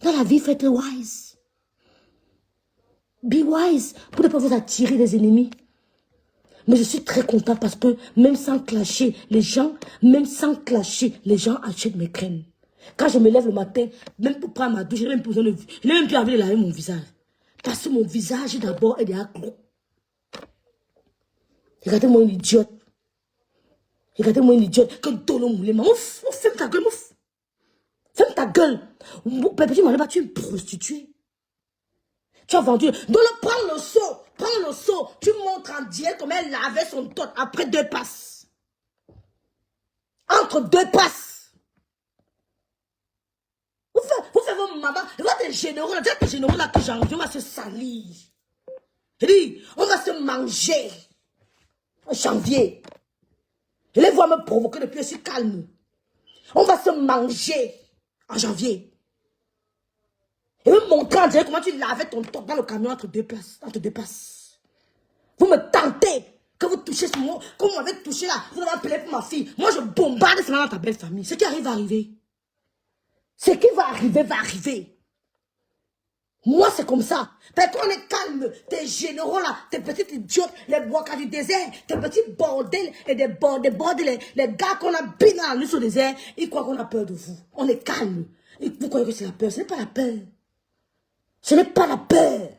Dans la vie, faites le wise. Be wise pour ne pas vous attirer des ennemis. Mais je suis très content parce que même sans clasher, les gens achètent mes crèmes. Quand je me lève le matin, même pour prendre ma douche, je n'ai même plus envie de laver mon visage. Parce que mon visage d'abord est déjà clos. Regardez-moi une idiote. Regardez-moi une idiote. Que Dolo Moulema. Ouf, ferme ta gueule, ouf. Ferme ta gueule. Petit Maleba, tu es une prostituée. Tu as vendu. Dolo, prends le seau. Prends le seau. Tu montres en direct comment elle lavait son tot après 2 passes. Entre 2 passes. Vous faites vos mamans. Votre généraux là, tes généraux là que j'ai envie, on va se salir. Je dis, on va se manger. En janvier. Je les vois me provoquer depuis, je suis calme. On va se manger en janvier. Et me montrer en direct comment tu lavais ton top dans le camion entre 2 places. Entre 2 passes. Vous me tentez. Que vous touchez ce mot. Comme vous m'avez touché là. Vous m'avez appelé pour ma fille. Moi je bombarde cela dans ta belle famille. Ce qui arrive va arriver. Ce qui va arriver va arriver. Moi, c'est comme ça. Parce qu'on est calme, tes généraux là, tes petites idiotes, les bois du désert, tes petits bordels et des bordels, les gars qu'on a bien dans la nuit sur le désert, ils croient qu'on a peur de vous. On est calme. Et vous croyez que c'est la peur. Ce n'est pas la peur. Ce n'est pas la peur.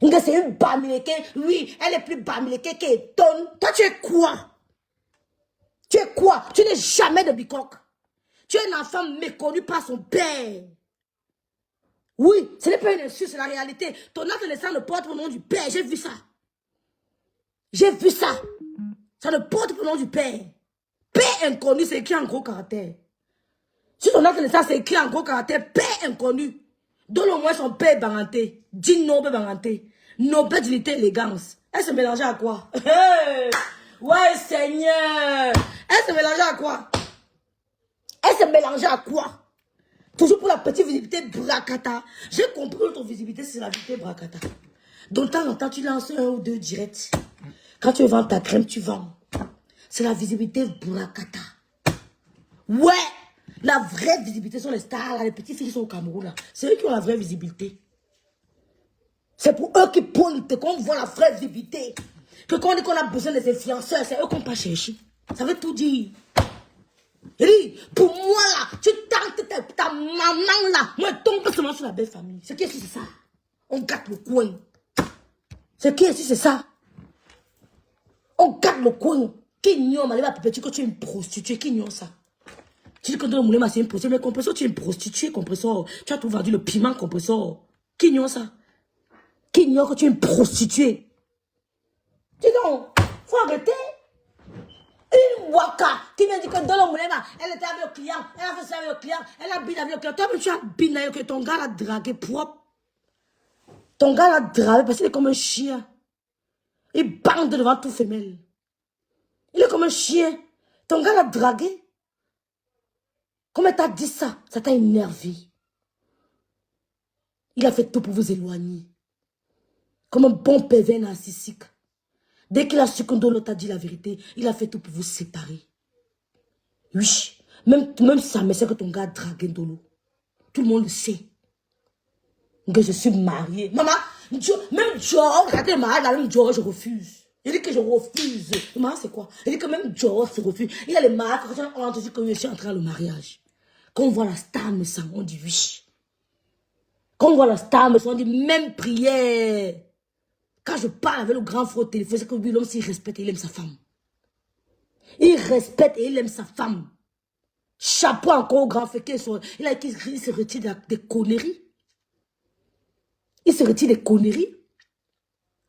C'est une bamileke. Oui, elle est plus bamileke qu'étonne. Toi, tu es quoi? Tu es quoi? Tu n'es jamais de bicoque. Tu es un enfant méconnu par son père. Oui, ce n'est pas une insulte, c'est la réalité. Ton adolescent ne porte le nom du père. J'ai vu ça. J'ai vu ça. Ça ne porte le nom du père. Père inconnu, c'est écrit en gros caractère. Si ton adolescent, c'est écrit en gros caractère, père inconnu. Donne au moins son père baranté. Dis noble baranté. Noble dignité, élégance. Elle se mélangeait à quoi? Hey! Ouais, Seigneur. Elle se mélangeait à quoi? Elle se mélangeait à quoi? Toujours pour la petite visibilité bracata. J'ai compris que ton visibilité, c'est la visibilité bracata. Donc, de temps en temps, tu lances 1 ou 2 directs. Quand tu vends ta crème, tu vends. C'est la visibilité bracata. Ouais! La vraie visibilité sont les stars, là, les petites filles qui sont au Cameroun. Là. C'est eux qui ont la vraie visibilité. C'est pour eux qui pointent qu'on voit la vraie visibilité. Que quand on dit qu'on a besoin des influenceurs, c'est eux qu'on pas chercher. Ça veut tout dire. Et pour moi là, tu tentes ta maman là, moi je tombe seulement sur la belle famille. Ce qui est ici c'est ça. On gâte le coin. Ce qui est ici c'est ça. On gâte le coin. Qui ignore ma petit que tu es une prostituée, qui ignore ça? Tu dis que dans le moulin c'est une prostituée, mais compresseur tu es une prostituée, compresseur. Tu as tout vendu le piment, compresseur. Qui ignore ça? Qui ignore que tu es une prostituée? Dis donc, faut arrêter. Une waka qui vient dire que dans le moulin, elle était avec le client, elle a fait ça avec le client, elle a bien avec le client. Toi, tu as bien avec que ton gars l'a dragué propre. Ton gars l'a dragué parce qu'il est comme un chien. Il bande devant tout femelle. Il est comme un chien. Ton gars l'a dragué. Comment t'as dit ça? Ça t'a énervé. Il a fait tout pour vous éloigner. Comme un bon pervers narcissique. Dès qu'il a su que Ndolo t'a dit la vérité, il a fait tout pour vous séparer. Oui, même ça me sait que ton gars a dragué Ndolo. Tout le monde le sait. Que je suis mariée. Maman, même Georges, regardez, même Georges, je refuse. Il dit que je refuse. Maman, c'est quoi? Il dit que même Georges se refuse. Il y a les mariages, quand on dit que je suis entré dans le mariage. Quand on voit la star me semble, on dit oui. Quand on voit la star me semble, on dit même prière. Quand je parle avec le grand frère au téléphone, c'est que lui, l'homme, s'il respecte et il aime sa femme. Il respecte et il aime sa femme. Chapeau encore au grand frère. Il se retire des conneries. Il se retire des conneries.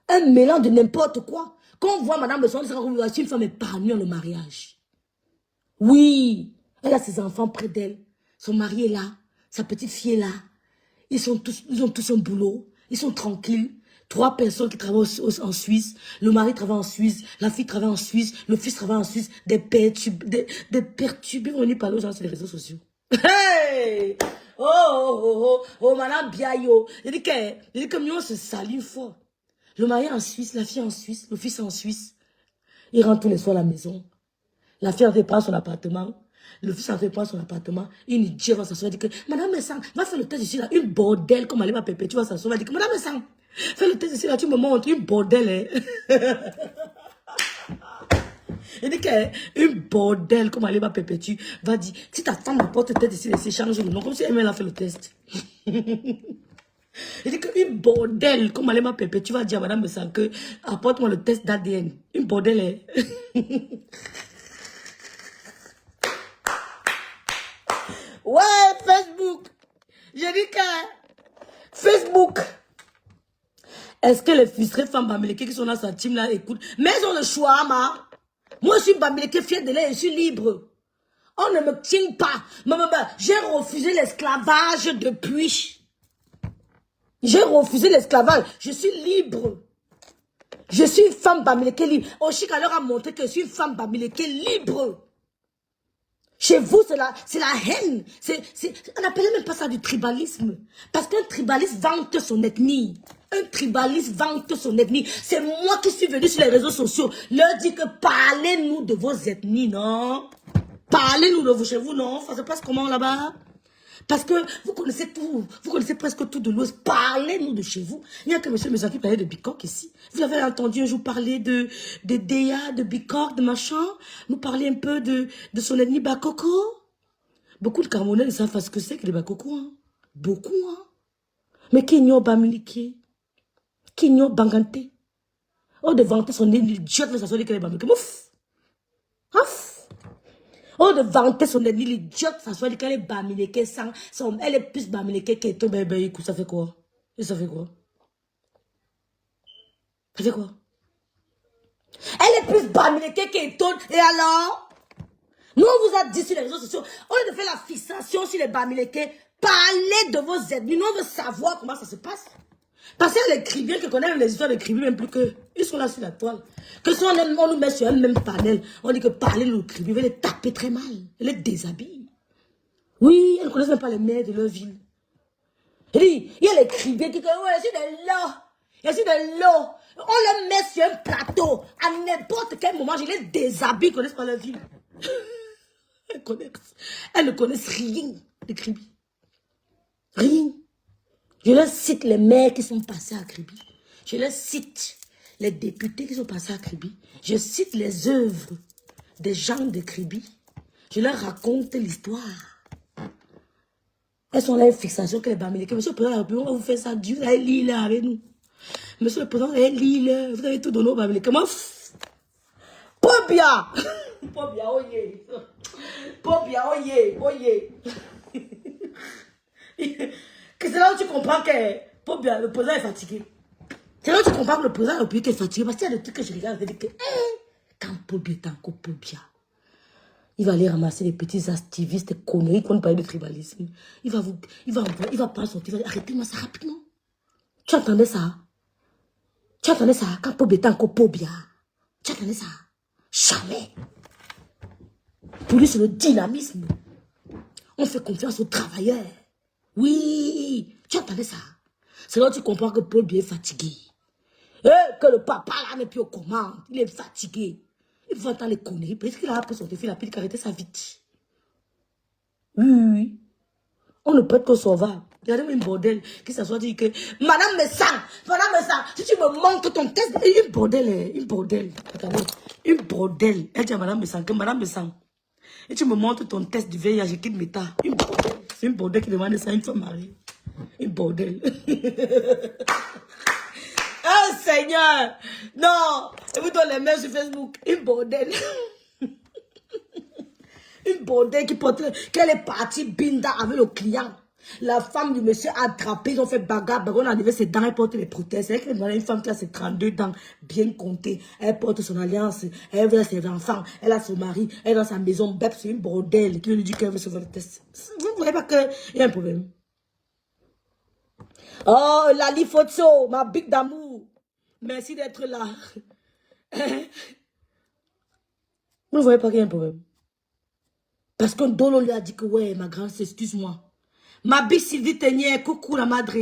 Un mélange de n'importe quoi. Quand on voit madame le soir, c'est une femme épargnée dans le mariage. Oui, elle a ses enfants près d'elle. Son mari est là. Sa petite fille est là. Ils ont tous un boulot. Ils sont tranquilles. 3 personnes qui travaillent en Suisse. Le mari travaille en Suisse. La fille travaille en Suisse. Le fils travaille en Suisse. Des perturbés venus parler aux gens sur les réseaux sociaux. Hey! Madame Biayo. Il dit que nous, on se salue fort. Le mari est en Suisse, la fille est en Suisse, le fils est en Suisse. Il rentre tous les soirs à la maison. La fille prend son appartement. Le fils en fait pas son appartement. Une idiot va s'asseoir et dit que Madame Messang, va faire le test ici là. Une bordel comme elle va pépé. Tu vas s'asseoir et dire que Madame Messang, fais le test ici là. Tu me montres une bordel. Hein. Il dit qu'une bordel comme elle va pépé. Tu vas dire, si ta femme apporte le test ici, elle change le nom. Comme si elle a fait le test. Il dit qu'une bordel comme elle m'a pépé. Tu vas dire à Madame Messang que apporte-moi le test d'ADN. Une bordel. Hein. Ouais, Facebook. Je dis que Facebook. Est-ce que les frustrées femmes bamileke qui sont dans sa team là écoutent? Mais ils ont le choix, ma. Moi, je suis bamileke fière de l'air, je suis libre. On ne me tient pas. J'ai refusé l'esclavage depuis. J'ai refusé l'esclavage. Je suis libre. Je suis une femme bamileke libre. Oshika leur a montré que je suis une femme bamileke libre. Chez vous, c'est la haine. On n'appelle même pas ça du tribalisme. Parce qu'un tribaliste vante son ethnie. Un tribaliste vante son ethnie. C'est moi qui suis venu sur les réseaux sociaux. Leur dire que parlez-nous de vos ethnies, non? Parlez-nous de vous chez vous, non? Ça se passe comment là-bas? Parce que vous connaissez tout. Vous connaissez presque tout de l'Ouest. Parlez-nous de chez vous. Il y a que M. Mezan qui parlait de Bikok ici. Vous avez entendu un jour parler de Déa, de Bikok, de machin. Nous parler un peu de son ennemi Bakoko. Beaucoup de Camerounais ne savent pas ce que c'est que les Bakoko. Hein. Beaucoup. Hein. Mais qui ignore Bamiliki? Qui ignore Bangante? Oh, de vanter son ennemi, idiot, mais ça soit dit qu'elle est Bamiliki. Mouf! Ouf! Oh, de vanter son ennemi, l'idiot, ça soit dit qu'elle est bamileke, elle est plus bamileke que ton bébé, écoute, ça fait quoi? Et ça fait quoi? Ça fait quoi? Elle est plus bamileke que ton, et alors? Nous, on vous a dit sur les réseaux sociaux, au lieu de faire la fixation sur les bamileke, parlez de vos ennemis, nous, on veut savoir comment ça se passe. Parce qu'il y a les cribiens qui connaissent les histoires de cribiens, même plus que. Ils sont là sur la toile. Que si on nous met sur un même panel, on dit que parler de nos cribiens, on va les taper très mal. Elle les déshabille. Oui, elles ne connaissent même pas les maires de leur ville. Il y a les cribiens qui disent, ouais, je suis de l'eau. Je suis de l'eau. On les met sur un plateau. À n'importe quel moment, je les déshabille, ils ne connaissent pas leur ville. Elles ne connaissent rien de cribiens. Rien. Je leur cite les maires qui sont passés à Kribi. Je leur cite les députés qui sont passés à Kribi. Je cite les œuvres des gens de Kribi. Je leur raconte l'histoire. Elles sont là, une fixation que les Bamileke. Monsieur le Président de la République, on va vous faire ça. Dieu, vous allez lire là avec nous. Monsieur le Président, vous allez lire là. Vous avez tout donné aux Bamileke. Comment? Pobia! Pobia, oye. Pobia, oye, oye. Que c'est là où tu comprends que le président est fatigué. C'est là où tu comprends que le président est fatigué. Parce qu'il y a des trucs que je regarde et je dis que quand Pobia est encore Pobia, il va aller ramasser les petits activistes, des conneries qui vont parler de tribalisme. Il va prendre son téléphone. Arrêtez-moi ça rapidement. Tu entendais ça? Tu entendais ça? Quand Pobia est encore Pobia. Tu entendais ça? Jamais. Pour lui, c'est le dynamisme. On fait confiance aux travailleurs. Oui, tu entendais ça? C'est là où tu comprends que Paul Biya est fatigué. Que le papa là n'est plus aux commandes. Il est fatigué. Il faut entendre les conneries. Parce qu'il a appris son défi, il a pu arrêter ça vite. Oui. On ne peut être que sauvable. Regardez-moi une bordel qui s'assoit dit que Madame Messang, si tu me montres ton test, une bordel, une bordel. Regardez, une bordel. Elle dit à Madame Messang que Madame Messang, et tu me montres ton test du VIH, je quitte Meta. Une bordel. C'est une bordel qui demande ça à une femme mariée. Une bordel. Oh Seigneur. Non. Et vous donnez les mains sur Facebook. Une bordel. Une bordel qui porte, qu'elle est partie binda avec le client. La femme du monsieur a attrapé, ils ont fait bagarre, on a enlevé ses dents, elle porte les prothèses. C'est une femme qui a ses 32 dents bien comptées. Elle porte son alliance, elle veut ses enfants, elle a son mari, elle est dans sa maison. Bep, c'est une bordel qui lui dit qu'elle veut se faire le test. Vous ne voyez pas qu'il y a un problème? Oh, Lali Fotso, ma big d'amour. Merci d'être là. Vous ne voyez pas qu'il y a un problème? Parce que Dolo lui a dit que, ouais, ma grande, excuse-moi. Ma bille Sylvie Tenier, coucou la madre.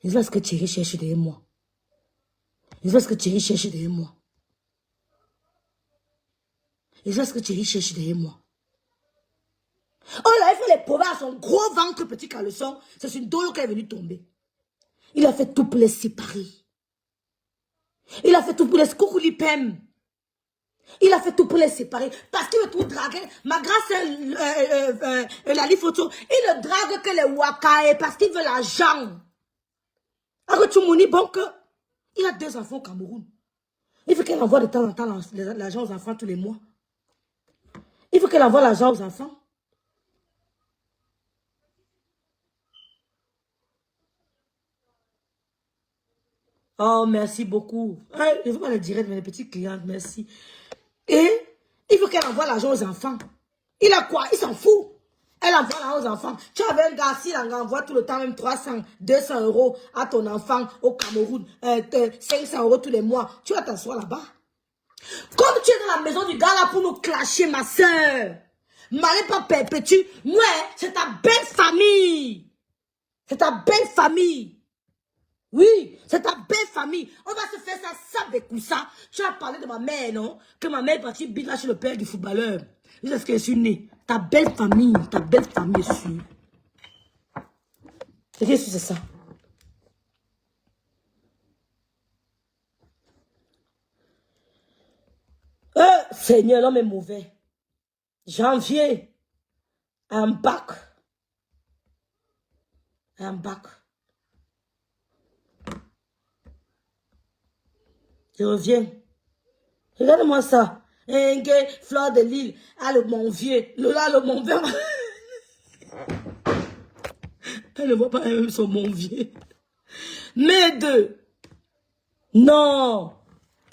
Je vois ce que Thierry cherche derrière moi. Je vois ce que Thierry cherche derrière moi. Je vois ce que Thierry cherche derrière moi. On avait fait les progrès à son gros ventre petit caleçon. C'est une dolo qui est venue tomber. Il a fait tout pour les séparer. Il a fait tout pour les coucoulipem. Il a fait tout pour les séparer. Parce qu'il veut tout draguer. Ma grâce, la photo. Il ne drague que les wakae parce qu'il veut l'argent. Alors tu m'as dit, bon que il a 2 enfants au Cameroun. Il veut qu'elle envoie de temps en temps l'argent aux enfants tous les mois. Il veut qu'elle envoie l'argent aux enfants. Oh, merci beaucoup. Je ne veux pas le dire, mais les petites clientes, merci. Et il veut qu'elle envoie l'argent aux enfants. Il a quoi? Il s'en fout. Elle envoie l'argent aux enfants. Tu avais un gars, s'il envoie tout le temps, même 300, 200 euros à ton enfant au Cameroun, 500 euros tous les mois, tu vas t'asseoir là-bas. Comme tu es dans la maison du gars là pour nous clasher, ma soeur. M'allez pas perpétue. Moi, c'est ta belle famille. C'est ta belle famille. Oui, c'est ta belle famille. On va se faire ça avec ça. Tu as parlé de ma mère, non? Que ma mère est partie bidra chez le père du footballeur. C'est ce que je suis née. Ta belle famille est sûre. Et qu'est-ce que c'est ça? Seigneur, l'homme est mauvais. Janvier, un bac. Un bac. Je reviens. Regarde-moi ça. Un gay, Fleur de Lille. Ah, le mon vieux. Lola, le mon vieux. Elle ne voit pas même son mon vieux. Mais deux. Non.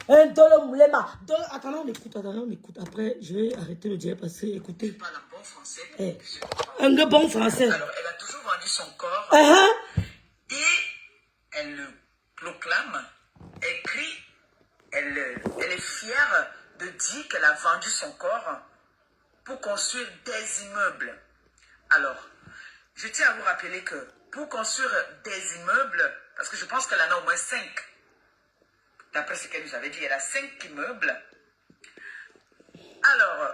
Un dollar moulema. Attends, on écoute. Après, je vais arrêter le direct parce que, écoutez. Elle parle un bon français. Un gars bon français. Alors, elle a toujours vendu son corps. Et elle le proclame, elle crie, elle est fière de dire qu'elle a vendu son corps pour construire des immeubles. Alors, je tiens à vous rappeler que pour construire des immeubles, parce que je pense qu'elle en a au moins 5, d'après ce qu'elle nous avait dit, elle a 5 immeubles. Alors,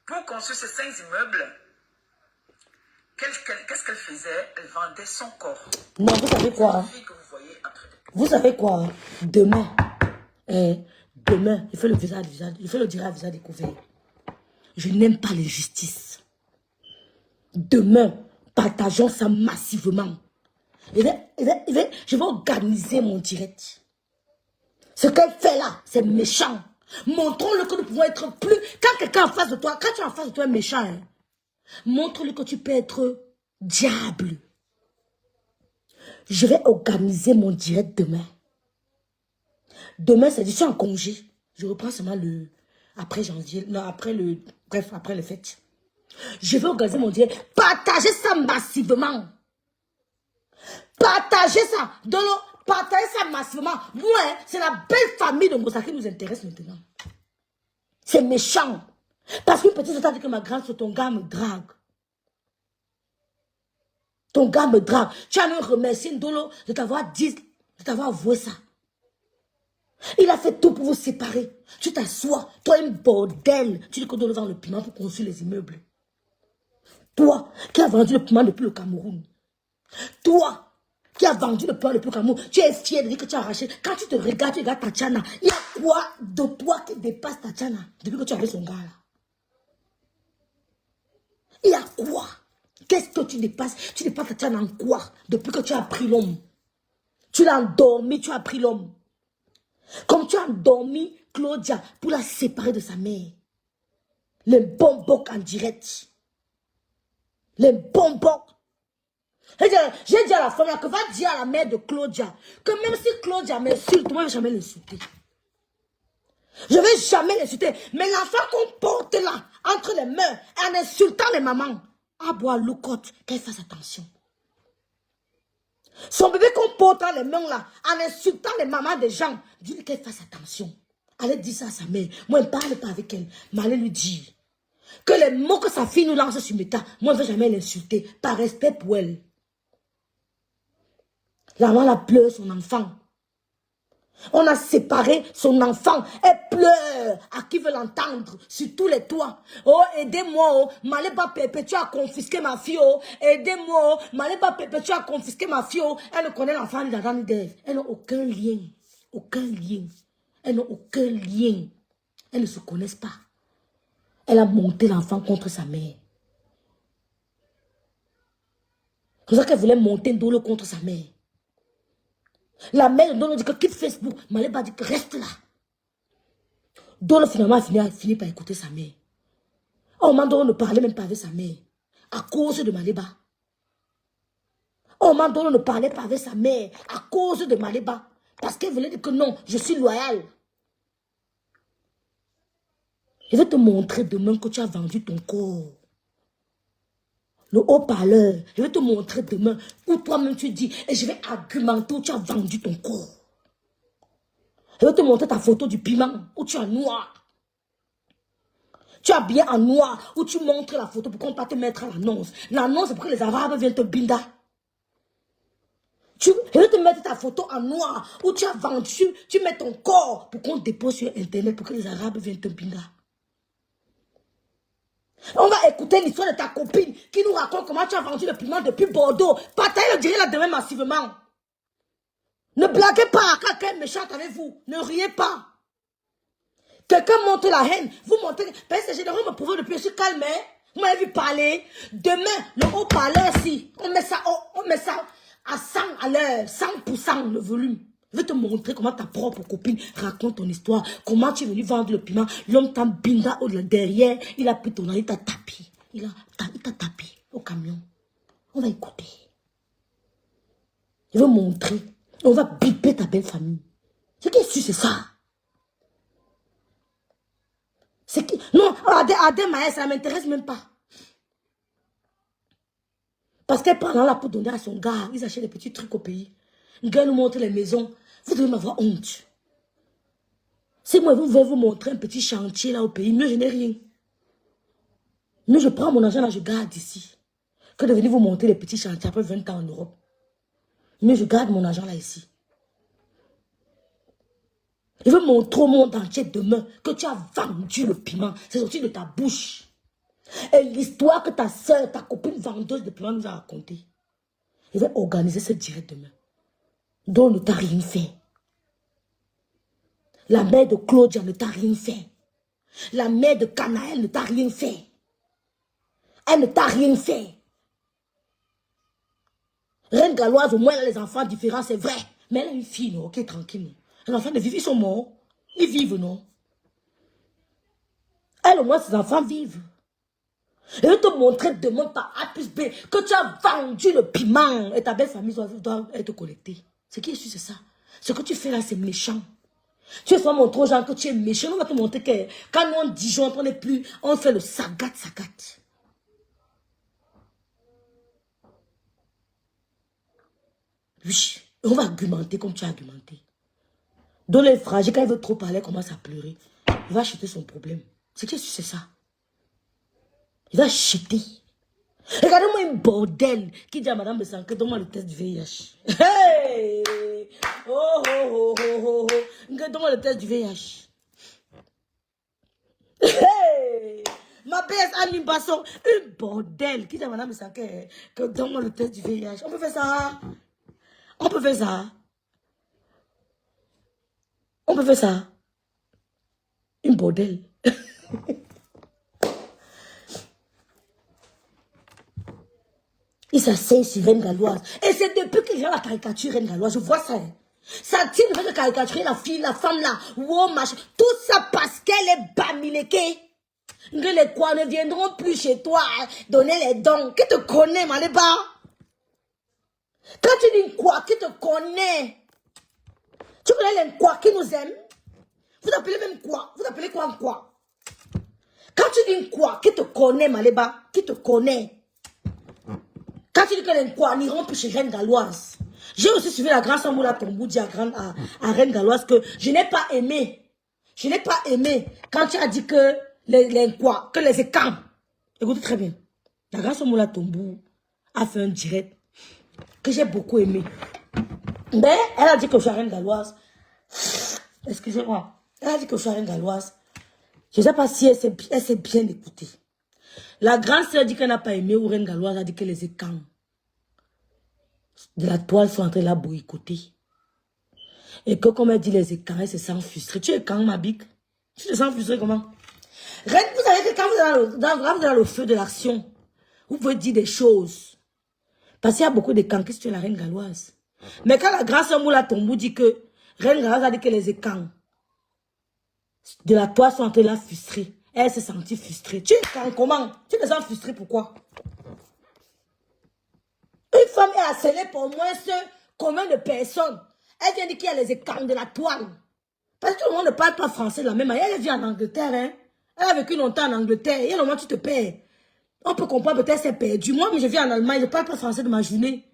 pour construire ces 5 immeubles, qu'est-ce qu'elle faisait? Elle vendait son corps. Non, vous savez quoi? Que vous voyez entre... Vous savez quoi? Demain, il fait le visage, il fait le direct à visage découvert. Je n'aime pas l'injustice. Demain, partageons ça massivement. Je vais organiser mon direct. Ce qu'elle fait là, c'est méchant. Montrons-le que nous pouvons être plus... Quand quelqu'un en face de toi, quand tu es en face de toi est méchant, hein, montre-le que tu peux être diable. Je vais organiser mon direct demain. Demain, c'est je suis en congé. Je reprends seulement le... Après janvier. Non, après le... Bref, après les fêtes. Je vais organiser mon direct. Partagez ça massivement. Partagez ça. Partagez ça massivement. Moi, c'est la belle famille de Moussa qui nous intéresse maintenant. C'est méchant. Parce qu'une petite soeur dit que ma grande soeur, ton gars me drague. Ton gars me drague. Tu as même remercié Ndolo de t'avoir dit, de t'avoir avoué ça. Il a fait tout pour vous séparer. Tu t'assois. Toi, un bordel. Tu dis que Ndolo vend le piment pour construire les immeubles. Toi, qui as vendu le piment depuis le Cameroun. Toi, qui as vendu le piment depuis le Cameroun. Tu es fier de dire que tu as arraché. Quand tu te regardes, tu regardes Tatiana. Il y a quoi de toi qui dépasse Tatiana depuis que tu avais son gars là? Il y a quoi? Qu'est-ce que tu dépasses? Tu dépasses Tatiana en quoi? Depuis que tu as pris l'homme. Tu l'as endormi, tu as pris l'homme. Comme tu as endormi Claudia pour la séparer de sa mère. Les bonbons en direct. Les bonbons. J'ai dit à la femme là que va dire à la mère de Claudia que même si Claudia m'insulte, moi je ne vais jamais l'insulter. Je ne vais jamais l'insulter. Mais l'enfant qu'on porte là, entre les mains, en insultant les mamans, à boire loucotte, qu'elle fasse attention. Son bébé qu'on porte dans les mains là, en insultant les mamans des gens, dis-lui qu'elle fasse attention. Allez dire ça à sa mère. Moi, je ne parle pas avec elle. Mais allez lui dire que les mots que sa fille nous lance sur Meta, moi, je ne vais jamais l'insulter. Par respect pour elle. La maman la pleure son enfant. On a séparé son enfant. Elle pleure. À qui veut l'entendre? Sur tous les toits. Oh, aidez-moi. Oh. Maleba Pépé, tu as confisqué ma fille. Oh. Aidez-moi. Oh. Maleba Pépé, tu as confisqué ma fille. Oh. Elle ne connaît l'enfant ni d'Adam ni d'Ève. Elle n'a aucun lien. Aucun lien. Elle n'a aucun lien. Elles ne se connaissent pas. Elle a monté l'enfant contre sa mère. C'est pour ça qu'elle voulait monter Ndolo contre sa mère. La mère de Ndolo dit que quitte Facebook. Maleba dit que reste là. Ndolo finalement a fini par écouter sa mère. Au moment Ndolo ne parlait même pas avec sa mère. À cause de Maleba. Au moment Ndolo ne parlait pas avec sa mère. À cause de Maleba. Parce qu'elle voulait dire que non, je suis loyale. Je vais te montrer demain que tu as vendu ton corps. Le haut-parleur, je vais te montrer demain où toi-même tu dis, et je vais argumenter où tu as vendu ton corps. Je vais te montrer ta photo du piment où tu es noir. Tu es habillé en noir où tu montres la photo pour qu'on ne pas te mettre à l'annonce. L'annonce c'est pour que les Arabes viennent te binda. Je vais te mettre ta photo en noir où tu as vendu, tu mets ton corps pour qu'on dépose sur Internet pour que les Arabes viennent te binda. On va écouter l'histoire de ta copine qui nous raconte comment tu as vendu le piment depuis Bordeaux. Partagez le direct là demain massivement. Ne blaguez pas quand quelqu'un est méchant avec vous. Ne riez pas. Quelqu'un montre la haine. Vous montrez. Parce que généralement, me prouve depuis, je suis calme. Vous m'avez vu parler. Demain, le haut-parleur, si on met ça à 100 à l'heure, 100% le volume. Je vais te montrer comment ta propre copine raconte ton histoire. Comment tu es venu vendre le piment. L'homme t'a binda derrière. Il a pris ton argent, il t'a tapé. Il t'a tapé au camion. On va écouter. Je vais montrer. On va biper ta belle famille. Ce qui est sûr, c'est ça. Non, Adé Maë, ça ne m'intéresse même pas. Parce qu'elle prend là pour donner à son gars. Ils achètent des petits trucs au pays. Un gars nous montre les maisons. Vous devez m'avoir honte. Si moi, vous voulez vous montrer un petit chantier là au pays, mieux je n'ai rien. Mieux je prends mon argent là, je garde ici. Que de venir vous montrer les petits chantiers après 20 ans en Europe. Mieux je garde mon argent là ici. Je veux montrer au monde entier demain que tu as vendu le piment. C'est sorti de ta bouche. Et l'histoire que ta soeur, ta copine vendeuse de piment nous a racontée. Je vais organiser ce direct demain. Donc ne t'a rien fait. La mère de Claudia ne t'a rien fait. La mère de Canaël ne t'a rien fait. Elle ne t'a rien fait. Reine Galoise, au moins, elle a les enfants différents, c'est vrai. Mais elle a une fille, non, ok, tranquille. Les enfants ne vivent, ils sont morts. Ils vivent, non. Elle, au moins, ses enfants vivent. Je vais te montrer demain par A plus B que tu as vendu le piment et ta belle famille doit être collectée. Ce qui est sûr, c'est ça. Ce que tu fais là, c'est méchant. Tu es vraiment trop gens que tu es méchant. On va te montrer que quand nous on dit, on n'est plus, on fait le sagat. Oui, on va argumenter comme tu as argumenté. Dans les fragiles, quand il veut trop parler, il commence à pleurer. Il va acheter son problème. Ce qui est sûr, c'est ça. Il va acheter. Regardez-moi un bordel qui dit à Madame Bessanke, donne-moi le test du VIH. Hey! Oh. Donne-moi le test du VIH. Hey! Ma PS a mis basson. Un bordel qui dit à Madame Bessanke, que donne-moi le test du VIH. On peut faire ça. On peut faire ça. Un bordel. Il s'asseye sur Reine Galoise. Et c'est depuis qu'il y a la caricature Reine Galoise. Je vois ça. Hein. Ça tire de caricaturer la fille, la femme là. Wow, machin. Tout ça parce qu'elle est bamileke. Que les quoi ne viendront plus chez toi. Hein, donner les dons. Qui te connaît, Maléba? Quand tu dis quoi, qui te connaît? Tu connais les quoi qui nous aiment? Vous appelez même quoi? Vous appelez quoi en quoi? Quand tu dis quoi, qui te connaît, Maléba? Qui te connaît? Quand tu dis que les quoi n'iront plus chez Reine Galoise. J'ai aussi suivi la grande Samoula Tombou dit à Reine Galoise que je n'ai pas aimé. Je n'ai pas aimé quand tu as dit que que les écans. Écoutez très bien. La grande Samoula Tombou a fait un direct que j'ai beaucoup aimé. Mais elle a dit que je suis Reine Galoise. Excusez-moi. Elle a dit que je suis reine galloise. Je ne sais pas si elle s'est bien écoutée. La grande sœur dit qu'elle n'a pas aimé ou reine galloise a dit que les écans de la toile sont en train de la boycotter. Et que comme elle dit les écans, elle se sent frustrée. Tu es quand ma bique? Tu te sens frustrée comment? Reine, vous savez que quand vous êtes dans le feu de l'action, vous pouvez dire des choses. Parce qu'il y a beaucoup de camps qui sont la reine galloise. Mais quand la grande sœur Moula Tombou dit que reine galloise a dit que les écans de la toile sont en train de la frustrer. Elle s'est sentie frustrée. Tu es quand comment? Tu te sens frustrée pourquoi? Une femme est harcelée pour au moins combien de personnes? Elle vient dire qu'il y a les écans de la toile. Parce que tout le monde ne parle pas français de la même manière. Elle vit en Angleterre. Hein? Elle a vécu longtemps en Angleterre. Il y a un moment tu te perds. On peut comprendre peut-être c'est perdu. Moi, mais je vis en Allemagne. Je ne parle pas français de ma journée.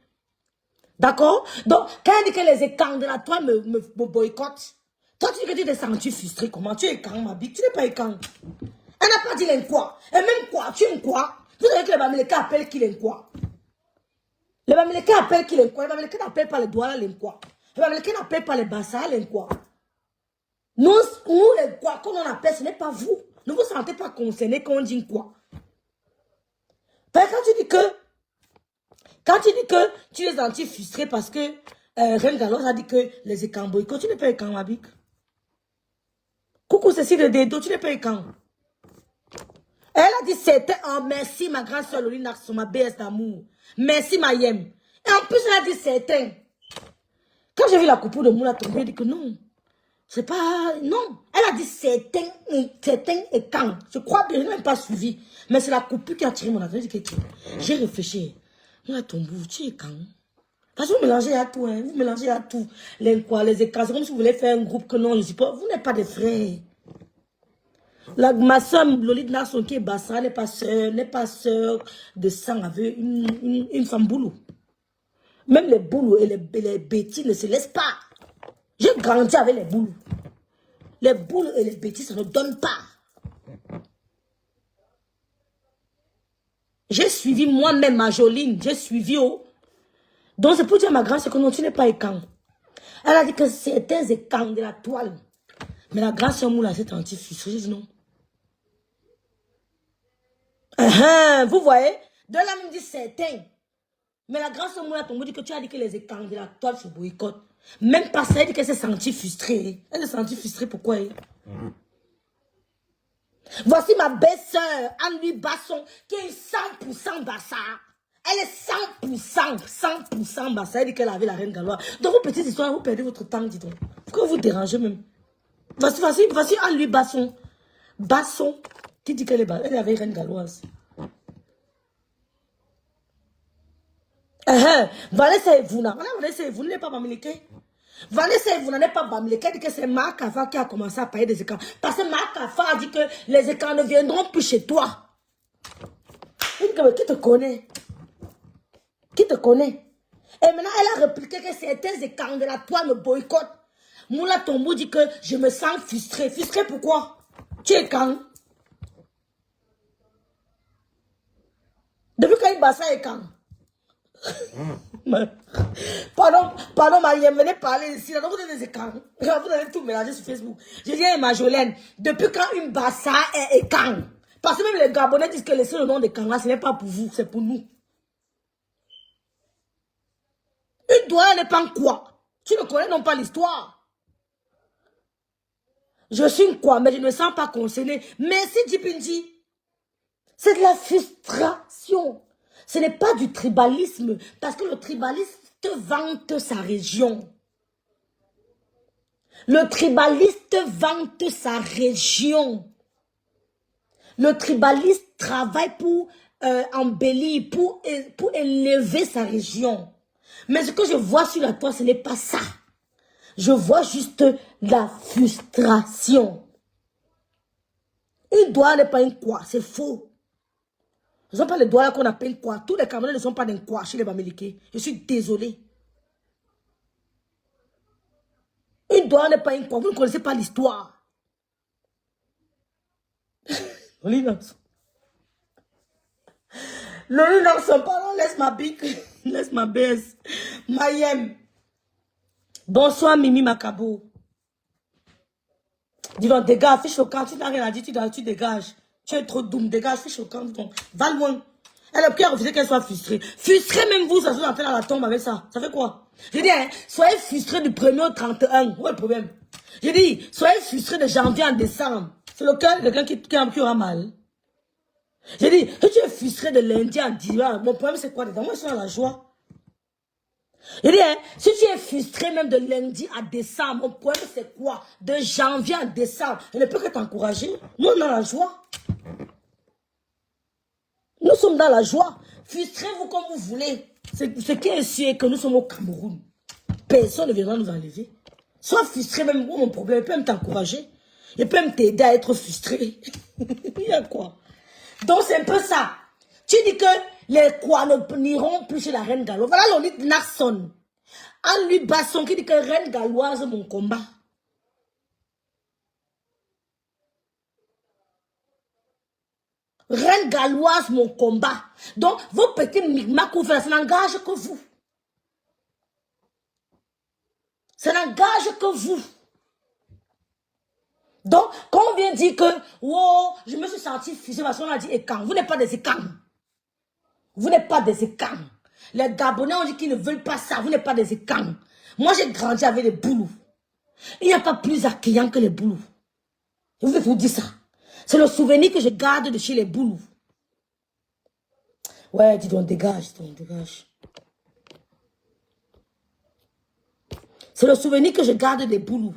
D'accord? Donc, quand elle dit que les écans de la toile me boycottent, toi tu dis que tu t'es senti frustré. Comment? Tu es écang, ma bille. Tu n'es pas écang. Elle n'a pas dit quoi. Et même quoi? Tu es quoi? Vous savez que les Bamileka appellent qui quoi? Les Bamileka appellent qui quoi? Les Bamileka n'appellent pas les Douala quoi? Les Bamileka n'appellent pas les Bassa quoi? Nous les quoi qu'on en appelle, ce n'est pas vous. Ne vous sentez pas concernés quand on dit quoi? Parce que quand tu dis que tu es anti-frustré parce que Reine Galloise a dit que les écans boycottent, tu n'es pas écang, ma bique. Coucou Cécile de Dedo, tu n'es pas écang. Elle a dit c'était oh merci ma grande soeur Loli Naxo, ma BS d'amour. Merci ma yem. Et en plus elle a dit certain. Quand j'ai vu la coupure de Moula tomber, elle dit que non. C'est pas... Non. Elle a dit certain et quand. Je crois bien, je n'ai même pas suivi. Mais c'est la coupure qui a tiré mon attention. J'ai réfléchi. Moula Tombou, tu es quand? Parce que vous mélangez à tout, hein. Vous mélangez à tout. Les quoi, les écrans. C'est comme si vous voulez faire un groupe que non, je suis pas... Vous n'êtes pas des frères. Ma soeur Lolite Narson qui est Bassa n'est pas sœur de sang avec une femme boulot. Même les boulots et les bêtises ne se laissent pas. J'ai grandi avec les boulots. Les boulots et les bêtises, ça ne donne pas. J'ai suivi moi-même ma Joline. J'ai suivi. Donc c'est pour dire à ma grand-sœur que non, tu n'es pas écang. Elle a dit que c'était écang de la toile. Mais la grand-sœur Moula s'est anti-frustrée. J'ai dit non. Vous voyez? De là, elle me dit certains. Mais la grande-sœur Moula Tombou dit que tu as dit que les écans de la toile se boycottent. Même pas ça, elle dit qu'elle s'est sentie frustrée. Elle s'est sentie frustrée, pourquoi? Voici ma belle-sœur, Anne-Louis Basson, qui est 100% Bassa. Elle est 100% Bassa. Elle dit qu'elle avait la reine galloise. Dans vos petites histoires, vous perdez votre temps, dis donc. Pourquoi vous dérangez même? Voici Anne-Louis Basson. Basson, qui dit qu'elle avait reine galloise. Vanessa Evuna n'est pas Bamileke. Vanessa Evuna n'est pas Bamileke. Elle dit que c'est Marc Afa qui a commencé à payer des écrans. Parce que Marc Afa a dit que les écrans ne viendront plus chez toi. Elle dit que, mais qui te connaît? Qui te connaît? Et maintenant, elle a répliqué que certains écrans de la toile me boycottent. Moula Tombou dit que je me sens frustrée. Frustrée pourquoi? Tu es quand? Depuis quand il bassa est quand? Pardon, Mariam, venez parler ici. Vous avez des écrans. Vous allez tout mélanger sur Facebook. Je dis à Majolène, depuis quand une bassa est écran? Parce que même les Gabonais disent que laisser le nom de Kanga, ce n'est pas pour vous, c'est pour nous. Une douane n'est pas quoi? Tu ne connais non pas l'histoire. Je suis une quoi, mais je ne me sens pas concernée. Merci Djipinji. C'est de la frustration. Ce n'est pas du tribalisme, parce que le tribaliste vante sa région. Le tribaliste vante sa région. Le tribaliste travaille pour embellir, pour élever sa région. Mais ce que je vois sur la toile, ce n'est pas ça. Je vois juste la frustration. Une doigt n'est pas une quoi, c'est faux. Ce ne sont pas les doigts qu'on appelle quoi. Tous les Camerounais ne sont pas des quoi chez les Bamileke. Je suis désolée. Une doigt n'est pas une quoi. Vous ne connaissez pas l'histoire. Loli Naxo, pardon, laisse ma bique. Laisse ma baisse. Mayem. Bonsoir Mimi Makabo. Dis donc, dégage, fiche au camp, tu n'as rien à dire, tu dégages. Tu es trop doux, dégage, fiche au camp, donc, va loin. Elle a bien refusé qu'elle soit frustrée. Frustrée, même vous, ça se entrer dans la tombe avec ça. Ça fait quoi? Je dis, hein, soyez frustrés du 1er au 31. Où est le problème? Je dis, soyez frustrés de janvier en décembre. C'est le cœur de quelqu'un qui aura mal. Je dis, si tu es frustré de lundi en dimanche, mon problème c'est quoi dedans? Moi, je suis dans la joie. Je dis, hein, si tu es frustré même de lundi à décembre, mon problème c'est quoi? De janvier à décembre, je ne peux que t'encourager. Nous, on est dans la joie. Nous sommes dans la joie. Frustrez-vous comme vous voulez. Ce qui est sûr est que nous sommes au Cameroun. Personne ne viendra nous enlever. Sois frustré, même moi, mon problème, il peut même t'encourager. Il peut même t'aider à être frustré. Il y a quoi? Donc c'est un peu ça. Tu dis que les quoi n'iront plus chez la reine galloise. Voilà Lolite Narson. En lui Basson qui dit que reine galloise, mon combat. Reine galloise, mon combat. Donc, vos petits migmas que vous faites, ça n'engage que vous. Ça n'engage que vous. Donc, quand on vient dire que, wow, je me suis senti fusé parce qu'on a dit écan. Vous n'êtes pas des écans. Vous n'êtes pas des écans. Les Gabonais ont dit qu'ils ne veulent pas ça. Vous n'êtes pas des écans. Moi, j'ai grandi avec les boulous. Il n'y a pas plus accueillant que les boulous. Je vais vous dire ça. C'est le souvenir que je garde de chez les boulous. Ouais, dis donc, dégage, dégage. C'est le souvenir que je garde des boulous.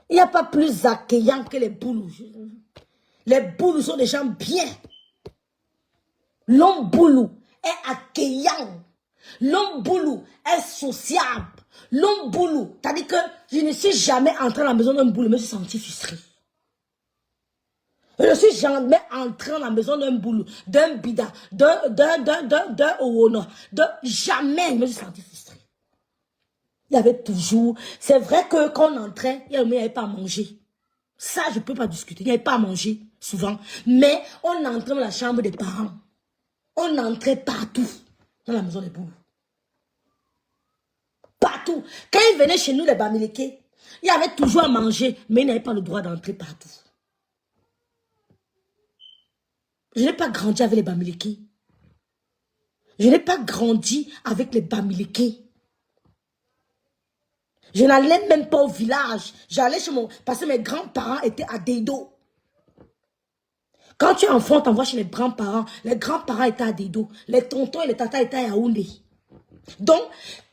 Il n'y a pas plus accueillant que les boulous. Les boulous sont des gens bien. L'homme boulou est accueillant. L'homme boulou est sociable. L'homme boulou, t'as dit que je ne suis jamais entré dans la maison d'un boulou, je me suis senti frustré. Je ne suis jamais entré dans la maison d'un boulou, d'un bida, d'un ouono, jamais je me suis senti frustré. Il y avait toujours, c'est vrai que quand on entrait, il n'y avait pas à manger. Ça, je ne peux pas discuter, il n'y avait pas à manger, souvent. Mais on entrait dans la chambre des parents. On entrait partout dans la maison des boulous. Partout. Quand ils venaient chez nous, les Bamileke, il y avait toujours à manger, mais ils n'avaient pas le droit d'entrer partout. Je n'ai pas grandi avec les Bamileke. Je n'ai pas grandi avec les Bamileke. Je n'allais même pas au village. J'allais chez mon... Parce que mes grands-parents étaient à Dedo. Quand tu es enfant, t'envoies chez les grands-parents. Les grands-parents étaient à Dedo. Les tontons et les tatas étaient à Yaoundé. Donc,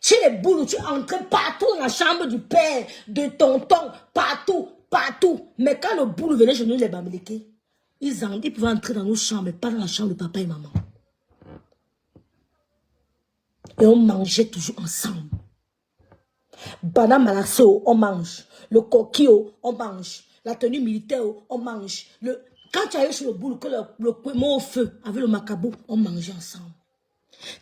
chez les boulous, tu entres partout dans la chambre du père, de tonton, partout, partout. Mais quand le boulot venait chez nous, les Bamileke, ils pouvaient entrer dans nos chambres, mais pas dans la chambre de papa et maman. Et on mangeait toujours ensemble. Bana Malasso, on mange. Le coquillot, on mange. La tenue militaire, on mange. Quand tu arrives sur le boulot, que le mot au feu, avec le macabou, on mangeait ensemble.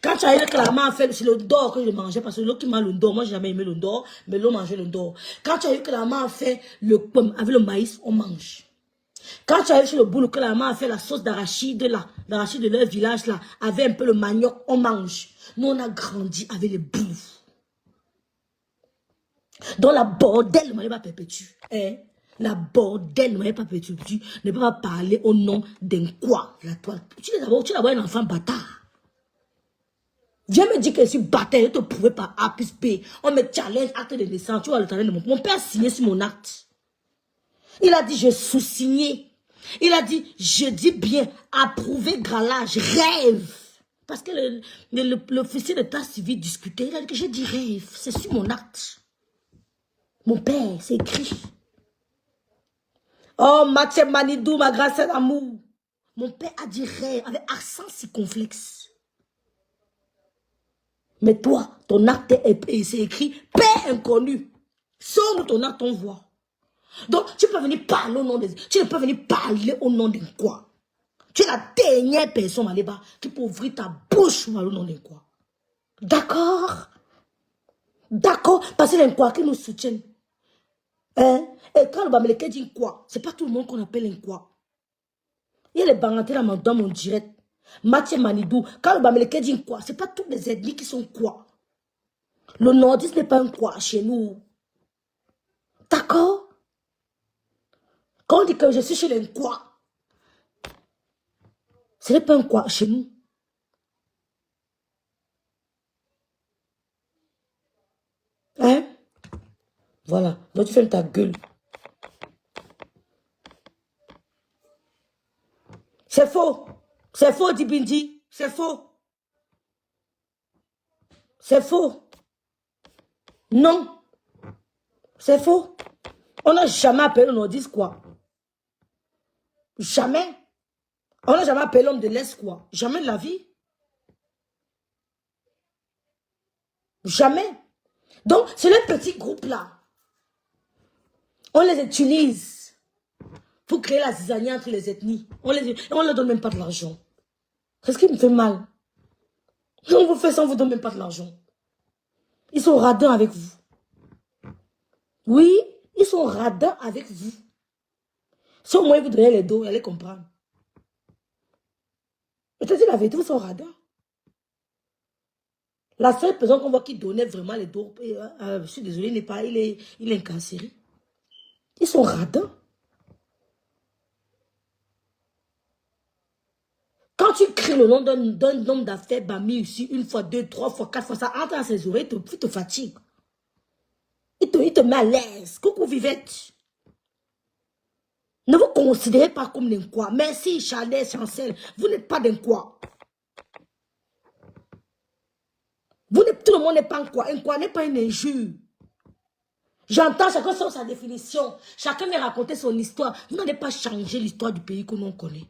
Quand tu arrives que la maman a fait, c'est le dor que je mangeais, parce que l'eau qui m'a le dor, moi j'ai jamais aimé le dor, mais l'eau mangeait le dor. Quand tu arrives que la maman a fait le pomme avec le maïs, on mange. Quand tu arrives sur le boulot, que la maman a fait la sauce d'arachide là, d'arachide de leur village là, avec un peu le manioc, on mange. Nous on a grandi avec les boulous. Donc la bordel ne m'avait pas perpétué. Hein? La bordel ne m'avait pas perpétué. Ne peut pas parler au nom d'un quoi. Tu es d'abord un enfant bâtard. Viens me dire que je suis bâtard, je ne te prouvais pas A plus B. On me challenge, acte de naissance. Tu vois le talent de mon père a signé sur mon acte. Il a dit, je sous-signé. Il a dit, je dis bien, approuvé gralage, rêve. Parce que l'officier d'état civil discutait. Il a dit que j'ai dit rêve. C'est sur mon acte. Mon père, c'est écrit. Oh, Mathieu Manidou, ma grâce et l'amour. Mon père a dit rêve avec accent circonflexe. Mais toi, ton acte c'est écrit père inconnu. Sonne ton acte, on voit. Donc, tu peux venir parler au nom de... Tu ne peux venir parler au nom de quoi? Tu es la dernière personne, Maléba, qui peut ouvrir ta bouche au nom de quoi? D'accord? D'accord? Parce que c'est quoi qui nous soutiennent. Hein? Et quand le Bamileke dit quoi? C'est pas tout le monde qu'on appelle un quoi. Il y a les Bangantés là dans mon direct. Mathieu Manidou. Quand le Bamileke dit quoi? C'est pas toutes les ethnies qui sont quoi. Le nordiste n'est pas un quoi chez nous. D'accord? Quand on dit que je suis chez les quoi, ce n'est pas un quoi chez nous. Hein? Voilà. Donc tu fermes ta gueule. C'est faux. C'est faux, Dibindi. C'est faux. C'est faux. Non. C'est faux. On n'a jamais appelé le nordiste quoi. Jamais. On n'a jamais appelé l'homme de l'Est quoi. Jamais de la vie. Jamais. Donc, c'est les petits groupes là. On les utilise pour créer la zizanie entre les ethnies. On ne leur donne même pas de l'argent. C'est ce qui me fait mal. On vous fait ça, on ne vous donne même pas de l'argent. Ils sont radins avec vous. Oui, ils sont radins avec vous. Si au moins vous donnez les dos, vous allez comprendre. Je te dis la vérité, vous sont radins. La seule personne qu'on voit qui donnait vraiment les dos, je suis désolé, il est incarcéré. Ils sont radins. Quand tu cries le nom d'un homme d'affaires Bami ici, une fois, deux, trois fois, quatre fois, ça entre dans ses oreilles, il te fatigue. Il te met à l'aise. Coucou Vivette. Ne vous considérez pas comme d'un quoi. Merci Chalet, Chancel. Vous n'êtes pas d'un quoi. Tout le monde n'est pas un quoi. Un quoi n'est pas une injure. J'entends chacun sur sa définition. Chacun vient raconter son histoire. Vous n'allez pas changer l'histoire du pays que l'on connaît.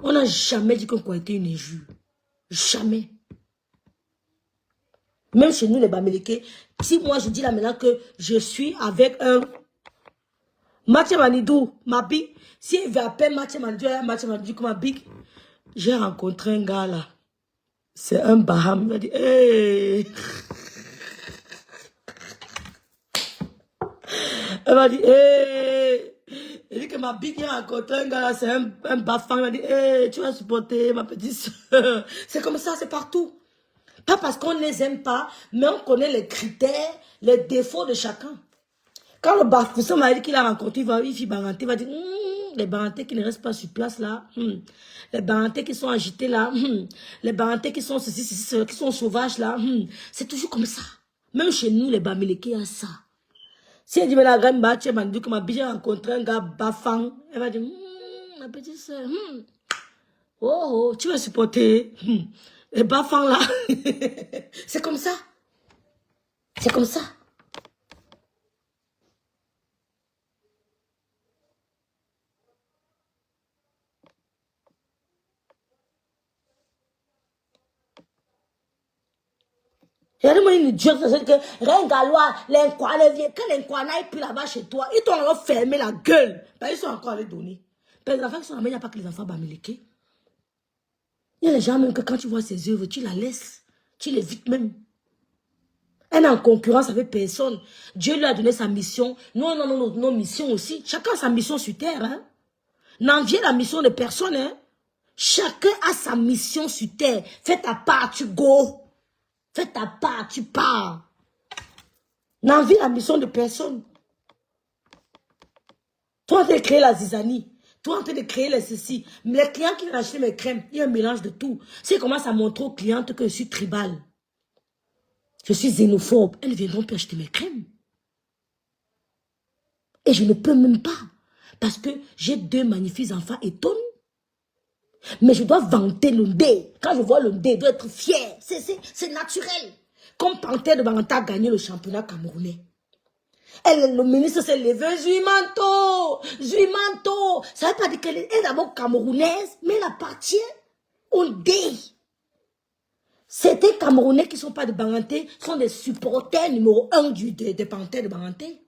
On n'a jamais dit qu'un quoi était une injure. Jamais. Même chez nous, les Bamileke, si moi je dis là maintenant que je suis avec un Mathieu Manidou, Mabi, si il veut appeler Mathieu Manidou comme Mabi, j'ai rencontré un gars là. C'est un Baham. Il m'a dit, hey. Elle m'a dit, hey. Il dit que Mabi qui a rencontré un gars là, c'est un Bafang. Il m'a dit, hey, tu vas supporter ma petite soeur. C'est comme ça, c'est partout. Pas parce qu'on ne les aime pas, mais on connaît les critères, les défauts de chacun. Quand le Bafoussam m'a dit qu'il a rencontré une fille Baranté, il va dire, les Barantés qui ne restent pas sur place là, les Barantés qui sont agités là, les Barantés qui sont ceci, qui sont sauvages là, c'est toujours comme ça. Même chez nous, les Bamileke, il y a ça. Si elle dit, mais la grande Bache m'a dit que ma biche a rencontré un gars Bafang, elle va dire, ma petite soeur, oh, tu vas supporter. Les Bafang là, c'est comme ça. C'est comme ça. Regardez-moi une idiote, c'est que rien galois, l'inquois, les vieux, quand l'inquois n'aille plus là-bas chez toi, ils t'ont encore fermé la gueule. Ben, ils sont encore allés donner. Ben, les enfants qui sont là-bas, il n'y a pas que les enfants bamileke. Il y a les gens même que quand tu vois ses œuvres, tu la laisses. Tu l'évites même. Elle est en concurrence avec personne. Dieu lui a donné sa mission. Nous, on a nos missions aussi. Chacun a sa mission sur terre. Hein? N'enviez la mission de personne. Hein? Chacun a sa mission sur terre. Fais ta part, tu go. Fais ta part, tu pars. N'envie la mission de personne. Toi, tu as créé la zizanie. Toi, en train de créer les ceci. Mais les clients qui viennent acheter mes crèmes, il y a un mélange de tout. Si ils commencent à montrer aux clientes que je suis tribal, je suis xénophobe, elles viendront plus acheter mes crèmes. Et je ne peux même pas. Parce que j'ai deux magnifiques enfants étonnés. Mais je dois vanter le dé. Quand je vois le dé, je dois être fier. C'est naturel. Comme Panthère de Baranta a gagné le championnat camerounais. Le ministre s'est levé, Zuimanto. Ça ne veut pas dire qu'elle est d'abord camerounaise, mais elle appartient au dé. Ces Camerounais qui ne sont pas de Baranté sont des supporters numéro 1 de Panthère de Baranté.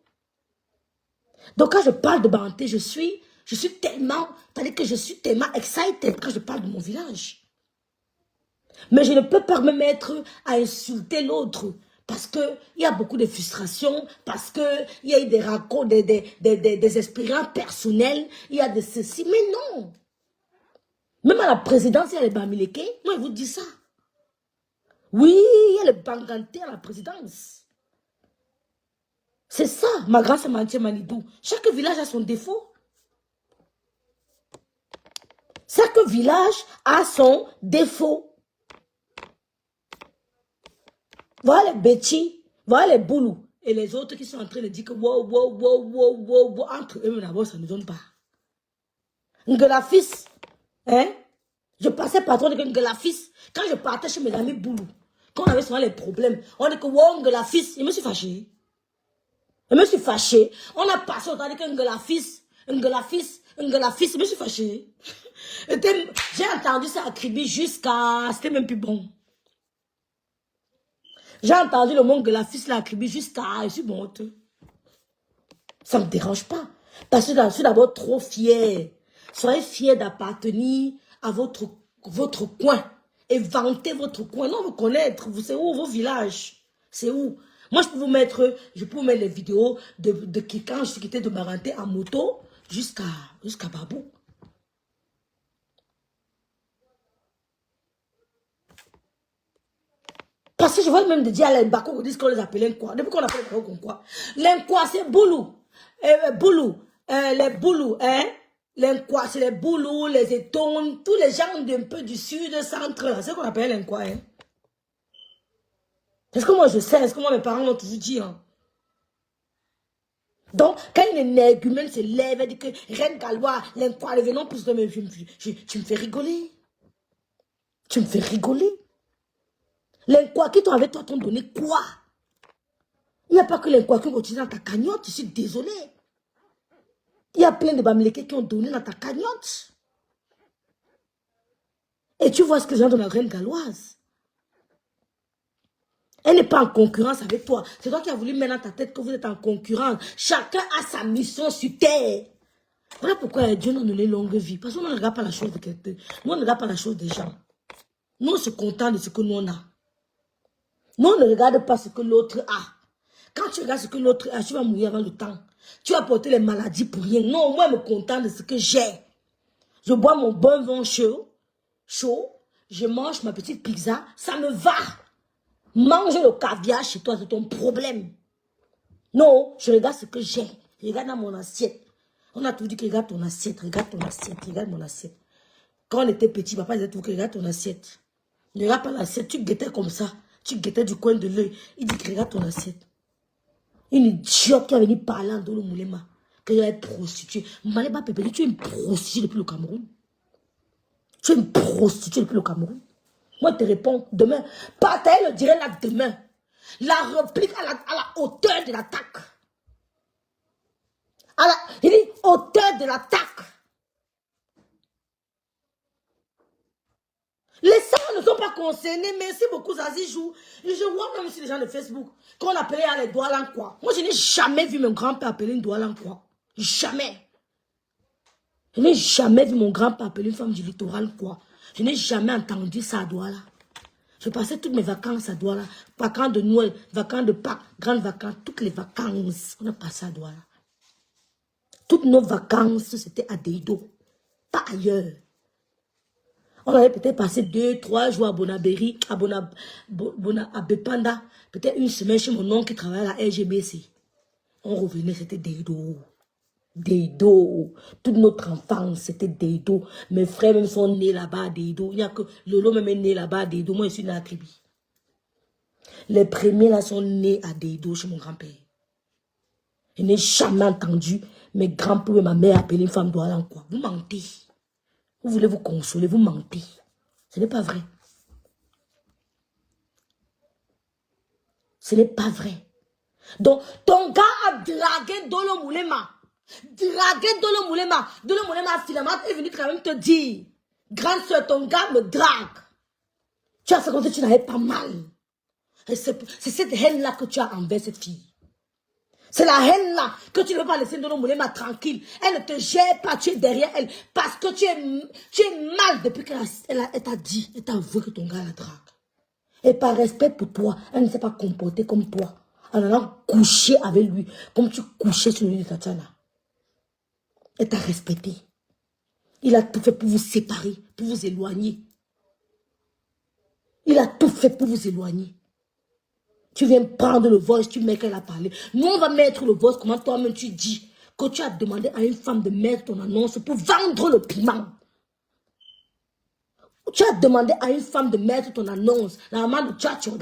Donc quand je parle de Baranté, je suis tellement, c'est-à-dire que je suis tellement excited quand je parle de mon village. Mais je ne peux pas me mettre à insulter l'autre. Parce qu'il y a beaucoup de frustration, parce qu'il y a eu des raconts, des expériences personnelles, il y a de ceci. Mais non. Même à la présidence, il y a les Bamileke. Moi, je vous dis ça. Oui, il y a les Banganté à la présidence. C'est ça, ma grâce à Manidou. Chaque village a son défaut. Chaque village a son défaut. Voilà les Betty, voilà les Boulou. Et les autres qui sont en train de dire que wow, entre eux d'abord, ça ne donne pas. Ngelafis, hein? Je passais patron de Ngelafis. Quand je partais chez mes amis Boulou, quand on avait souvent les problèmes, on dit que wow, Ngelafis, je me suis fâché. Je me suis fâché. On a passé autant de que Ngelafis, je me suis fâché. J'ai entendu ça à Kribi jusqu'à... C'était même plus bon. J'ai entendu le mot Ngelafis là à Kribi jusqu'à... Je suis bon. Ça ne me dérange pas. Parce que je suis d'abord trop fier. Soyez fiers d'appartenir à votre coin. Et vanter votre coin. Non, vous connaître. C'est où vos villages? C'est où? Moi, je peux vous mettre les vidéos de quand je suis quitté de Maranté en moto jusqu'à Babou. Parce que je vois même de dire à l'Embako qu'on dit qu'on les appelle quoi. Depuis qu'on appelle les quoi. L'Enquoi, c'est Boulou. Les Boulous, hein. L'Enquoi, c'est les Boulous, les Étones, tous les gens d'un peu du sud, centre, c'est ce qu'on appelle l'Enquoi, hein. Est-ce que moi je sais, est-ce que moi mes parents m'ont toujours dit, hein? Donc, quand une énergumène se lève, elle dit que Reine Galois, l'Enquoi, les venons plus de mes tu me fais rigoler. Tu me fais rigoler. L'Enquoi qui t'ont avec toi t'ont donné quoi? Il n'y a pas que l'Enquoi qui ont utilisé dans ta cagnotte, je suis désolé. Il y a plein de Bamileke qui ont donné dans ta cagnotte. Et tu vois ce que les gens donnent à la Reine Galoise. Elle n'est pas en concurrence avec toi. C'est toi qui as voulu mettre dans ta tête que vous êtes en concurrence. Chacun a sa mission sur terre. Voilà pourquoi Dieu nous donne une longue vie. Parce qu'on ne regarde pas la chose de quelqu'un. Nous, on ne regarde pas la chose des gens. Nous, on se contente de ce que nous, on a. Nous, on ne regarde pas ce que l'autre a. Quand tu regardes ce que l'autre a, tu vas mourir avant le temps. Tu vas porter les maladies pour rien. Non, moi, je me contente de ce que j'ai. Je bois mon bon vin chaud. Je mange ma petite pizza. Ça me va. Manger le caviar chez toi, c'est ton problème. Non, je regarde ce que j'ai. Je regarde dans mon assiette. On a tout dit que regarde ton assiette, regarde mon assiette. Quand on était petit, papa disait tout que regarde ton assiette. Ne regarde pas l'assiette, tu guettais comme ça. Tu guettais du coin de l'œil. Il dit que regarde ton assiette. Une idiote qui est venue parler en Dolo Moulema. Que je vais être prostituée. Maleba Pépé, tu es une prostituée depuis le Cameroun. Tu es une prostituée depuis le Cameroun. Moi, je te réponds demain. Partager le dirait là demain. La réplique à la hauteur de l'attaque. Il dit hauteur de l'attaque. Les sangs ne sont pas concernés. Merci beaucoup, Zazijou. Je vois même sur les gens de Facebook qu'on appelait à les Doualan quoi. Moi, je n'ai jamais vu mon grand-père appeler une Doualan quoi. Jamais. Je n'ai jamais vu mon grand-père appeler une femme du littoral quoi. Je n'ai jamais entendu ça à Douala. Je passais toutes mes vacances à Douala. Vacances de Noël, vacances de Pâques, grandes vacances, toutes les vacances. On a passé à Douala. Toutes nos vacances, c'était à Deido. Pas ailleurs. On avait peut-être passé 2-3 jours à Bonabéry, à Bepanda. Peut-être une semaine chez mon oncle qui travaillait à la RGBC. On revenait, c'était Deido. Deido. Toute notre enfance, c'était Deido. Mes frères même sont nés là-bas à Deido. Il n'y a que Lolo même est né là-bas à Deido. Moi, je suis né à Kribi. Les premiers là sont nés à Deido chez mon grand-père. Je n'ai jamais entendu mes grands-pères et ma mère appeler une femme doualan quoi. Vous mentez. Vous voulez vous consoler, vous mentez. Ce n'est pas vrai. Ce n'est pas vrai. Donc, ton gars a dragué Dolo Moulema. Dolo Moulema, finalement, est venu quand même te dire, grande soeur, ton gars me drague. Tu as fait comme si tu n'avais pas mal. C'est cette haine-là que tu as envers cette fille. C'est la haine-là que tu ne veux pas laisser Dolo Moulema tranquille. Elle ne te gère pas, tu es derrière elle. Parce que tu es mal depuis qu'elle t'a dit, elle t'a avoué que ton gars la drague. Et par respect pour toi, elle ne s'est pas comportée comme toi. En allant coucher avec lui, comme tu couchais sur le lit de Tatiana. Elle t'a respecté. Il a tout fait pour vous séparer, pour vous éloigner. Il a tout fait pour vous éloigner. Tu viens prendre le voice, tu mets qu'elle a parlé. Nous, on va mettre le voice, comment toi-même tu dis que tu as demandé à une femme de mettre ton annonce pour vendre le piment. Tu as demandé à une femme de mettre ton annonce, la maman de Tchatcho,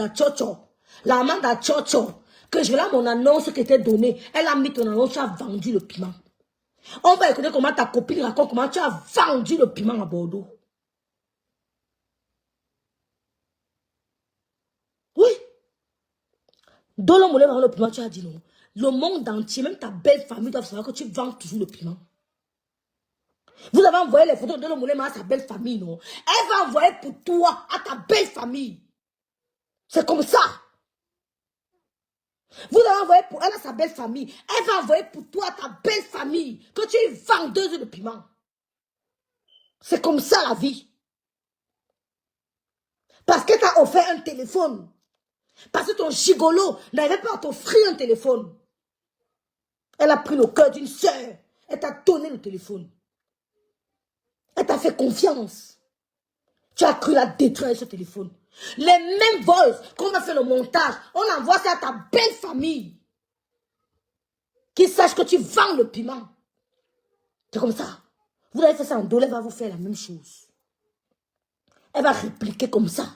la maman de Tchatcho, que je vais là mon annonce qui était donnée. Elle a mis ton annonce, tu as vendu le piment. On va écouter comment ta copine raconte comment tu as vendu le piment à Bordeaux. Oui. Dans le moulin, le piment, tu as dit non. Le monde entier, même ta belle famille doit savoir que tu vends toujours le piment. Vous avez envoyé les photos de l'homme à sa belle famille, non? Elle va envoyer pour toi, à ta belle famille. C'est comme ça. Vous avez envoyé pour elle à sa belle famille. Elle va envoyer pour toi, à ta belle famille, que tu es vendeuse de piment. C'est comme ça la vie. Parce qu'elle t'a offert un téléphone. Parce que ton gigolo n'arrivait pas à t'offrir un téléphone. Elle a pris le cœur d'une sœur. Elle t'a donné le téléphone. Elle t'a fait confiance. Tu as cru la détruire ce téléphone. Les mêmes vols qu'on a fait le montage, on envoie ça à ta belle famille. Qui sache que tu vends le piment. C'est comme ça. Vous avez fait ça en Dolo, elle va vous faire la même chose. Elle va répliquer comme ça.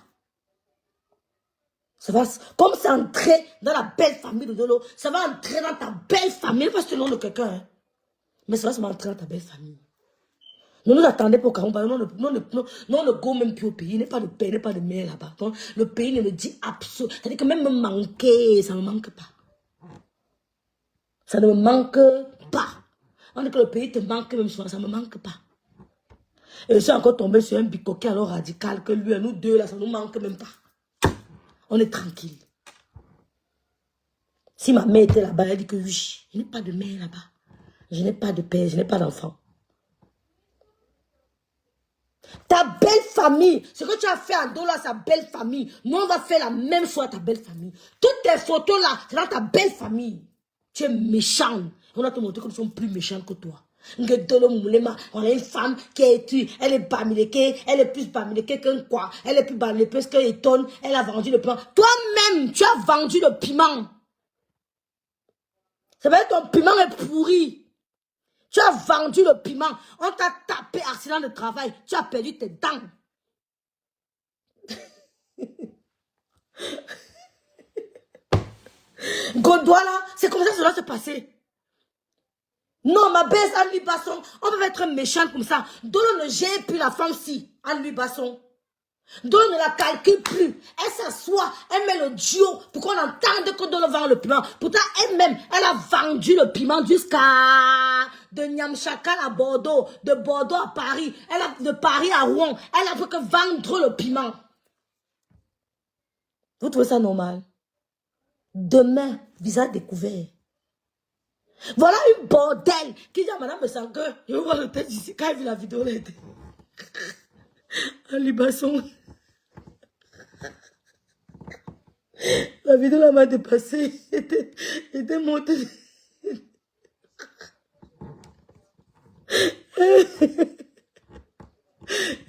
Ça va, comme c'est entré dans la belle famille de Dolo, ça va entrer dans ta belle famille. Pas le nom de quelqu'un, hein. Mais ça va entrer dans ta belle famille. Ne nous attendez pas au Cameroun. Non, ne go même plus au pays. Il n'est pas de paix, il n'est pas de mer là-bas. Le pays ne me dit absolument. C'est-à-dire que même me manquer, ça ne me manque pas. Ça ne me manque pas. On dit que le pays te manque même souvent, ça ne me manque pas. Et je suis encore tombé sur un bicoquet alors radical que lui et nous deux là, ça ne nous manque même pas. On est tranquille. Si ma mère était là-bas, elle dit que oui, je n'ai pas de mère là-bas. Je n'ai pas de père, je n'ai pas d'enfant. Ta belle famille, ce que tu as fait en Dolo à sa belle famille, nous on va faire la même chose à ta belle famille. Toutes tes photos là, c'est dans ta belle famille. Tu es méchant. On a te montré que nous sommes plus méchants que toi. On a une femme qui est tue, elle est bamileke, elle est plus bamileke qu'un quoi, elle est plus bamileke qu'un étonne, elle a vendu le piment. Toi-même, tu as vendu le piment. Ça veut dire que ton piment est pourri. Tu as vendu le piment. On t'a tapé accident de travail. Tu as perdu tes dents. Gondouala, c'est comme ça que ça doit se passer. Non, ma baisse à lui basson. On peut être méchant comme ça. Dolo ne gère plus la femme-ci à lui basson. Dolo ne la calcule plus. Elle s'assoit, elle met le duo pour qu'on entende que Dolo vend le piment. Pourtant, elle-même, elle a vendu le piment jusqu'à de Nyamchakal à Bordeaux, de Bordeaux à Paris, elle a de Paris à Rouen. Elle a fait que vendre le piment. Vous trouvez ça normal? Demain, visage découvert. Voilà une bordel qui dit à Madame Sanke, je vais voir le tête ici. Quand elle vit la vidéo, elle était en libasson. La vidéo là m'a dépassé. Était montée.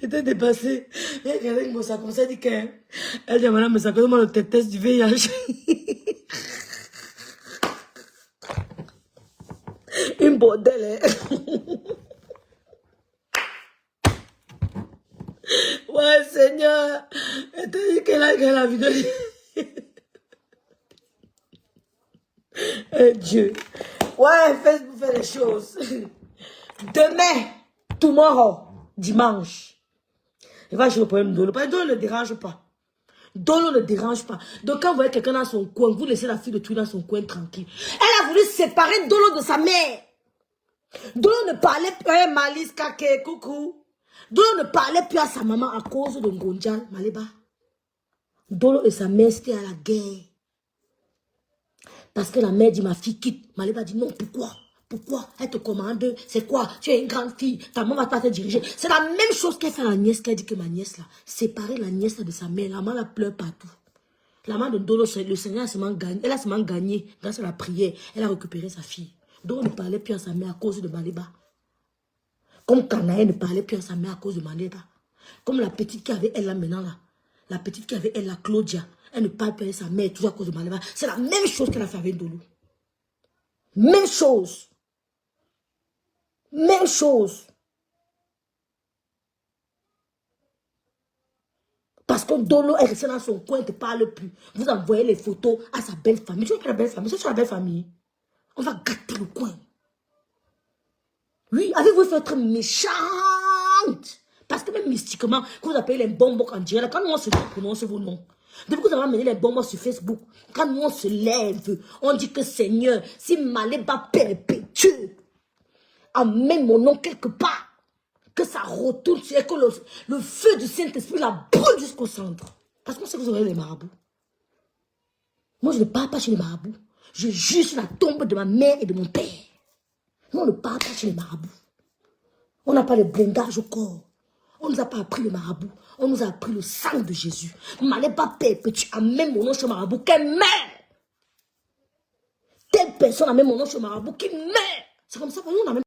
Était dépassée. Et regardez mon sac comme ça, dit qu'elle dit à Madame Sanke, demande le test du VIH. Une bordel, hein. Ouais, Seigneur. Elle t'a dit qu'elle a la vidéo. Dieu. Ouais, Facebook fait les choses. Demain, tomorrow, dimanche. Il va jouer le problème de Dolo. Dolo ne dérange pas. Dolo ne dérange pas. Donc quand vous voyez quelqu'un dans son coin, vous laissez la fille de tout dans son coin tranquille. Elle a voulu séparer Dolo de sa mère. Dolo ne parlait plus à Malice, Kake, coucou. Dolo ne parlait plus à sa maman à cause de Ngonjal, Maleba. Dolo et sa mère, c'était à la guerre. Parce que la mère dit, ma fille quitte. Maleba dit, non, pourquoi? Pourquoi? Elle te commande. C'est quoi? Tu es une grande fille. Ta maman va pas te diriger. C'est la même chose qu'elle fait à la nièce, qu'elle dit que ma nièce là. Séparer la nièce là de sa mère. La maman la pleure partout. La maman de Dolo, le Seigneur a seulement gagné. Elle a seulement gagné grâce à la prière. Elle a récupéré sa fille. Dolo ne parlait plus à sa mère à cause de Maleba. Comme Canaï ne parlait plus à sa mère à cause de Maleba. Comme la petite qui avait elle là maintenant là. La petite qui avait elle là, Claudia. Elle ne parle plus à sa mère toujours à cause de Maleba. C'est la même chose qu'elle a fait avec Dolo. Même chose. Même chose. Parce que Dolo est resté dans son coin, ne te parle plus. Vous envoyez les photos à sa belle famille. Tu vois pas la belle famille? C'est la belle famille. On va gâter le coin. Oui, avez-vous fait être méchante? Parce que même mystiquement, quand vous appelez les bonbons en direct, quand nous on se prononce vos noms. Depuis que vous avez amené les bonbons sur Facebook, quand nous on se lève, on dit que Seigneur, si Maléba perpétue, amène mon nom quelque part. Que ça retourne, et que le feu du Saint-Esprit la brûle jusqu'au centre. Parce qu'on sait que vous aurez les marabouts. Moi, je ne parle pas chez les marabouts. Je jure sur la tombe de ma mère et de mon père. Nous, on ne parle pas chez les marabouts. On n'a pas le blindage au corps. On ne nous a pas appris le marabout. On nous a appris le sang de Jésus. M'allez pas perpétuer, amène mon nom chez le marabout, qu'elle meurt. Telle personne amène mon nom chez le marabout, qui meurt. C'est comme ça que nous, on a même